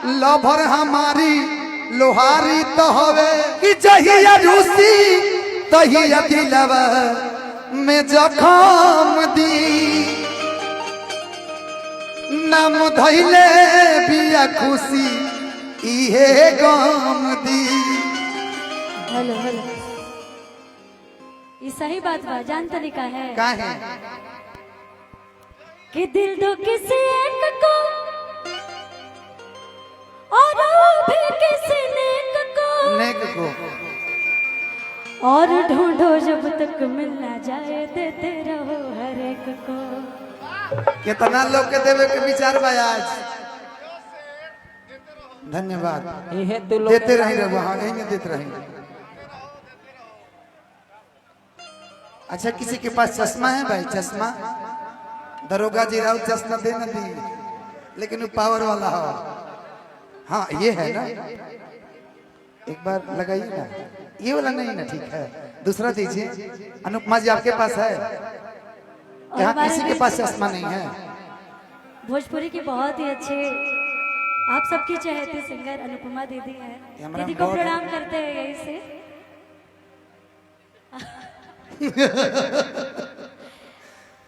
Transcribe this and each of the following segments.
Lover हमारी लोहारी तो हवे कि जहिया रूसी तहिया दिलवा में जखम दी नाम धैले बिया खुशी इहे गम दी। हेलो हेलो ये सही बात बा जान तरीका है का है कि दिल दो किसी एक को और भी किसी नेक को और ढूंढो जब तक मिल ना जाए देते रहो हर एक को। कितना लोग के देवे के विचार बा आज। धन्यवाद देते रहे वहां यही देते रहे। अच्छा किसी के पास चश्मा है भाई? चश्मा दरोगा जी राव चश्मा दे न दी लेकिन वो पावर वाला हो। हाँ ये है ना एक बार लगाइए ना। ये वाला नहीं ना ठीक है दूसरा दीजिए। अनुपमा जी आपके पास है? यहाँ किसी के पास चश्मा नहीं है? भोजपुरी की बहुत ही अच्छे आप सबकी चहेते सिंगर अनुपमा दीदी है। दीदी को प्रणाम करते हैं यही से।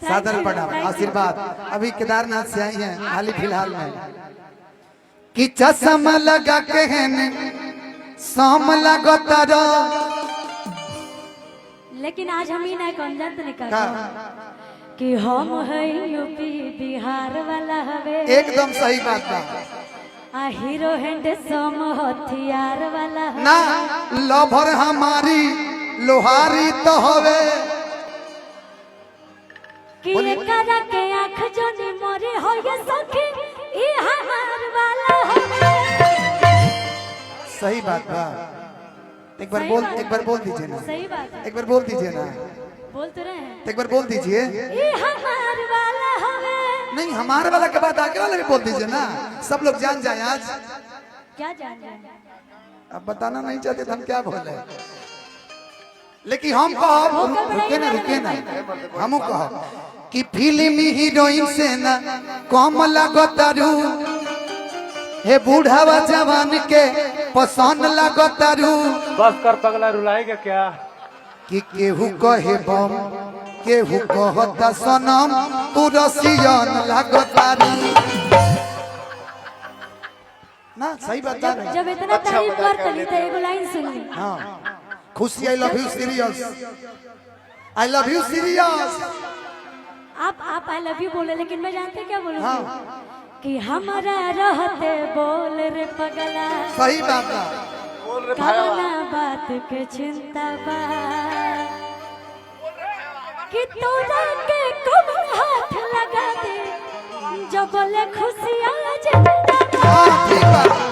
सादर प्रणाम आशीर्वाद। अभी केदारनाथ से आई हैं हाल ही फिलहाल में कि चश्मा लगा के शाम लगता लेकिन आज हम ही ना कौन जानते निकाल कि हम है यूपी बिहार वाला हवे। एकदम सही बात बा। आ हीरो हैंडसम हथियार वाला ना लभर हमारी लोहारी तो हवे कि एकरा के आँख जो नी मोरे हो ये सखी ई हमार वाला हवे। सही बात बा। एक बार बोल दीजिए ना। सही बात है। एक बार बोल दीजिए ना। बोल तो रहे हैं। एक बार बोल दीजिए। ई हमार वाला हवे। नहीं हमारे वाला के बाद आगे वाला भी बोल दीजिए ना। सब लोग जान जाए आज। क्या जान जाए? अब बताना नहीं चाहते तो हम क्या बोले लेकिन हम कहो रुके ना हम कहो कि फिल्मी हीरोइन से ना कम लगतारू हे बूढ़ावा जवान के पसंद लगतारू। बस कर पगला रुलाएगा क्या कि केहू कहे बम केहू कहता सनम तू रसियन लगतारू ना। सही बता रहे जब इतना तारीफ करते ली तो एगो लाइन सुन ली। हाँ Khushi I love you serious I love you serious. आप आई लव यू बोले लेकिन मैं जानते क्या बोलूंगी? हाँ कि हमारा रहते बोल रे पगला। सही बात है। कवना बात के चिंता बा कि तोरा के कब हाथ लगा दे जब बोले खुशियां जिंदा। ठीक बात।